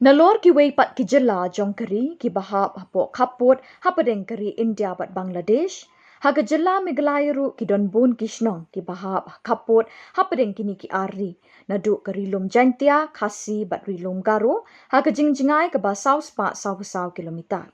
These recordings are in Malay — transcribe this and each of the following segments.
Nalor ki wei pat ki jela jong kari ki bahap hapo kapot hapadeng kari India bat Bangladesh. Haga jela miglayaru ki don bun kishnong ki bahap kapot hapadeng kini ki ari. Nadu kari lum jantia kasi bat rilum garo haga jingjingai ke ba saus pa sau kilometer.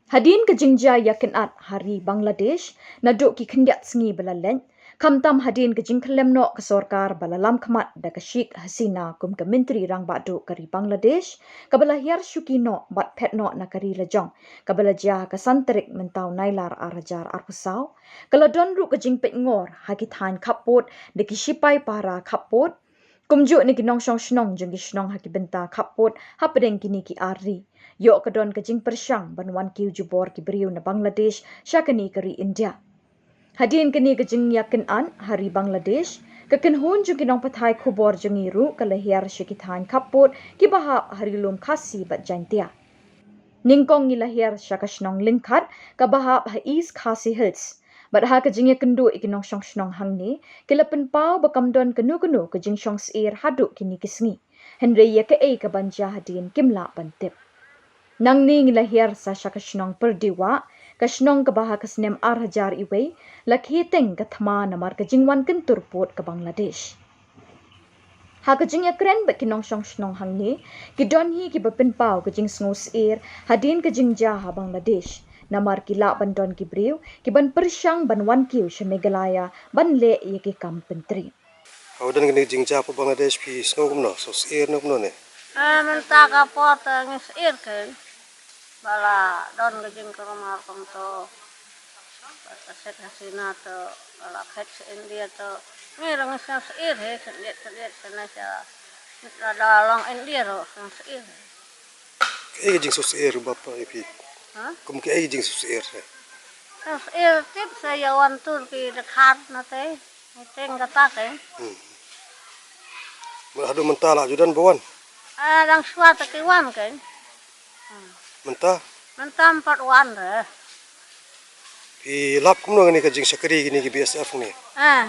Hadin ke jingja yakin at hari Bangladesh nadu ki kendiat sengi belaleng. Kamtam hadin ke jingkelem no ke sorkar balalam kemat da ke Sheikh Hasina kum ke menteri rang badu kari Bangladesh kabala hiar syuki no bat pet no na kari lejong kabala jah ke santerik mentau nailar arajar arpusau kala don ru ke jingpet ngor hagi than kapot de ki sipai para kapot kumjuk ni ki nong shong shnong jeng ki shnong haki benta kapot hapadeng kini ki ari yok kedon ke jing persyang banwan ki jubor ki beriu na Bangladesh syakani kari India. Hadin kini kejeng yakin an hari Bangladesh kekin hun jung kinong patai kubor jengiru kalahiar syakithan kaput ki bahap hari lum kasi bat jantia. Ningkong ngilahir syakashnong lingkat ka bahap ha East Khasi Hills. Bat ha kejeng yakendu ikinong shong shnong hang ni kilapen pau bakamdon kenu kejeng shong seir haduk kini kisngi. Henry yake ka banja hadin kimla bantip. Nang ni ngilahir sa syakashnong perdiwa kashnong kabaha kasnem arhajar iwe lakhiteng kathma namar kajingwan kentur pot ke Bangladesh. Ha kajing yakren bat kinong shong shnong hang ni kidon hi ki bapin pau kajing sngus air hadin kajing jaha Bangladesh namar kila bandon ki briu ki ban persyang ban wan kiu Meghalaya ban le yake kam pentri. Awdan kini kajing jaha po Bangladesh pi snogum no so air no no ne. Mentaka pot ngis air kan. Bala don gajing kerumah to Sheikh Hasina to bala khet India to mirang sang seir he sendet sana sa rada long India ro sang seir Kaya kajing so air bapa ipi. Kum kaya kajing so air he. sang seir tip saya wan tur pi dekat nate teng kata kan Hadu mentala judan bawan. lang suat ke wan kan Mentah. mentah 4 wan re Pi lap kum no kini kajing sakari kini ki BSF ni.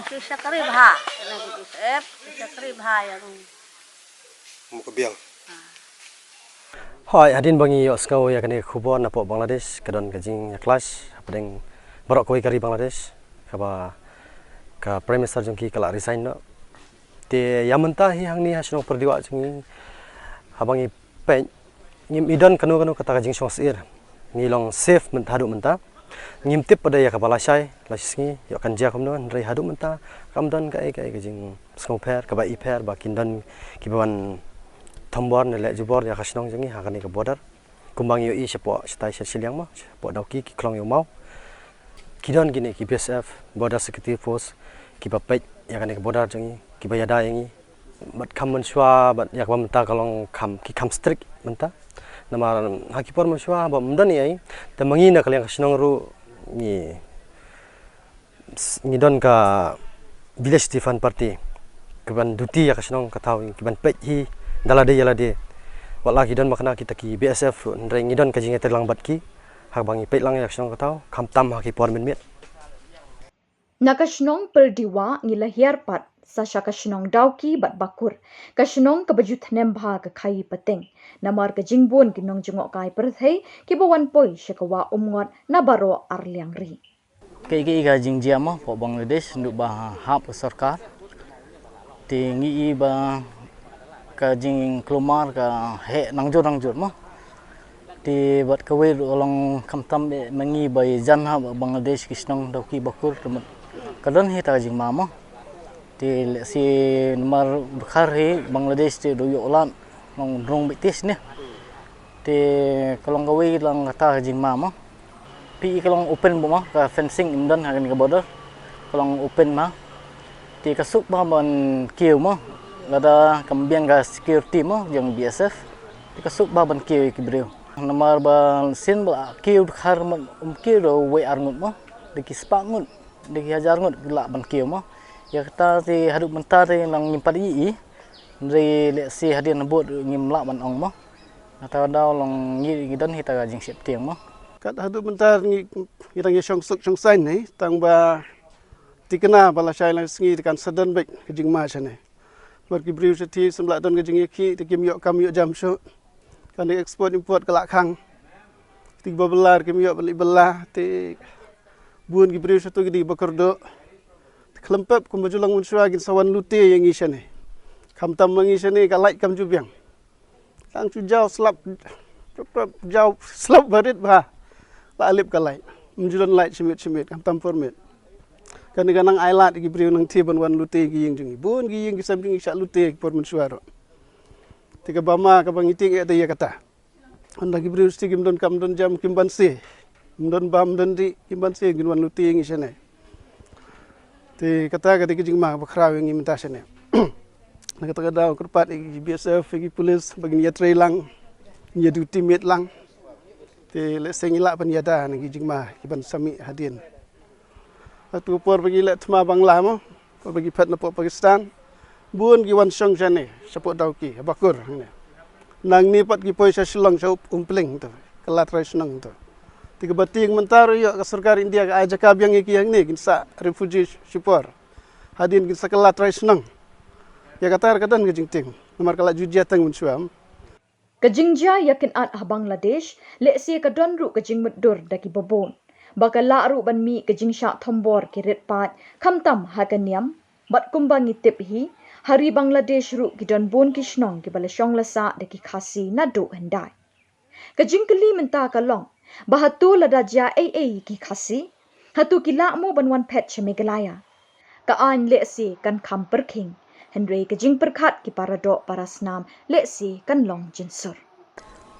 si sakri bha kena di sep sakri bha yang Muka biang. Hai hadin bangi oskau ya kani khubor na po Bangladesh kadon kajing ya clash padeng borok koi kari Bangladesh kaba ka prime minister jongki kala resign no te yamenta hi hangni hasno perdiwa jingi habangi pe ngim idon kanu kata kajing shong sir ngilong safe menthadu menta ngimtip pada ya kapala syai lasingi yo kan ja komno rei hadu menta kamdan kai kajing skong per kaba i per ba kindan kibawan thambor ne le jubor ya khasnong jingi hakani ka border kumbang yo i sepo stai siliang ma sepo dauki ki klong yo mau kidon gini ki BSF border security force ki bapet ya kan ka border jingi ki bayada yangi bat kham manswa bat yak menta kalong kam strict menta nama hakipor manswa ba mdani ai te mangi na kaleng khasnong ru ni don ka village Stefan party keban duty ya khasnong katau keban pet hi dalade yalade wala ki don makna kita ki BSF ndreng idon kajing terlang bat ki hak bangi pet lang ya khasnong katau kamtam hakipor men met Nakashnong perdiwa ngilahir pat sa syakashnong dauki bat bakur kashnong kabajut nembha ka khai pateng namar ka jingbon kinong jungok kai perthei ki bawan poi syakawa umngot na baro arliang ri Kay ga jingjia mo po Bangladesh nduk ba hap sarkar tingi ba ka jing klumar ka he nangjur mo ti bat kawe olong kamtam mangi bay jan ha Bangladesh kisnong dauki bakur kadon he ta jing mamo ti si nomor bukhar he Bangladesh ti do yolan nong drong bitis ne ti kalong kawe lang kata jing mamo pi kalong open mo ka fencing imdan hagan ka border kalong open ma ti kasuk ba ban kieu mo lada kambiang ka security mo yang BSF ti kasuk ba ban kieu ki breu nomor ban sin ba kieu khar mo kieu do we arngut mo de ki spa ngut de ki hajar ngut la ban kieu mo ya kata ti haduk mentar ti lang nyimpat i re le si hadian bot ngim la ban ong mo kata daw long ngi don hita ga jing sep tiang mo kat hadu bentar ni irang shong suk shong sain ni tang ba tikena bala shai lang sngi kan sadan bek kejing ma chane bar ki briu seti semla don kejing ki tikim yo kam yo jam sho kan di ekspor import kelak kang 3 belar kami yok beli belah ti buan gi beri satu gidi bakerdo kelempep ku majulang unsua gin sawan lute yang isane kam tam mengisane kalai kam jubiang kang cu jauh slap jauh slap barit bah la alip kalai menjulan light simit kam tam format kan ganang ailat gi beri nang ti ban wan lute gi yang jungi buan gi yang gi sam jungi sak lute por mensuaro tiga bama ka bangiting eta ya kata anda gi beri usti gim don kam don jam kimban se don bam don di kimban se gin wan lute yang isane te kata kata ki jingma bakraw yang minta sene na kata daw kurpat BSF gi polis bagi ya trailang ya duty mate lang te le sengila pan yada na gi jingma ki ban sami hadin atu por bagi le tma bangla mo por bagi phat na po Pakistan buon gi wan song jane sapot daw ki bakur nang ni pat gi poisa silong sa umpling to kalat rais nang to tiga bating mentar yo ke surkar India ke aja kabyang iki yang ni ginsa refugee support hadin ginsa kelat rais nang ya katar kadan ke jingting nomor kala jujia tang mensuam Kajingja yakin at Bangladesh leksi kadon ru kajing medur daki babon. Bakala ru ban mi kajing syak thombor kirit pat kamtam haganyam bat kumbang itip hi hari Bangladesh ru kidon bon kishnong ki balashong lasa daki khasi nadu hendai. Kajing keli menta kalong bahatu ladaja ki khasi hatu kila mo banwan pet chemegalaya. Kaan leksi kan kam perking Henry kajing perkat ki parado parasnam leksi kan long jinsur.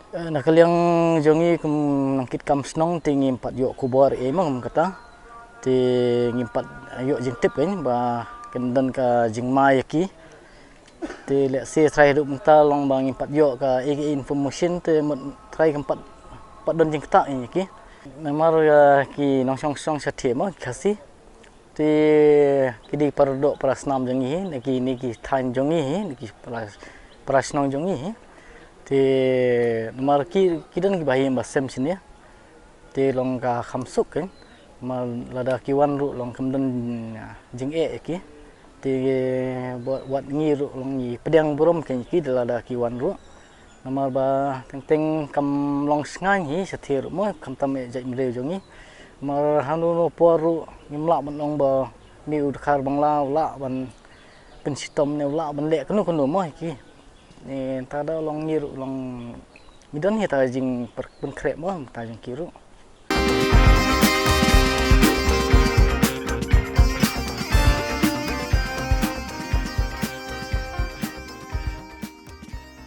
Nak kaliang jongi kum nangkit kam snong tinggi 4 yok kubor emang kata ti ngimpat yok jing tip kan ba kendan ka jing mai ki ti leksi try duk menta long bang 4 yok ka information ti try kempat 4 don jing kata ni ki memar ki nong song sathe ma khasi ti kidi pardo prasnam jongi ni ki than jongi ni ki prasnong jongi ti nomor kidan ki bahim basem sini ti long ka khamsuk kan mal lada kiwan ru long kamdan jing ki ti buat ngi ru long ni pedang burom kan ki lada kiwan ru nomor ba teng kam long sngai hi sathir mo kam tam jai mre jongi mar hanu no poru ngimla ban long ba mi udkhar bangla la ban pensitom ne la ban le kanu mo ki ni tada long ngiru long midon hi ta jing per krep mo ta jing kiru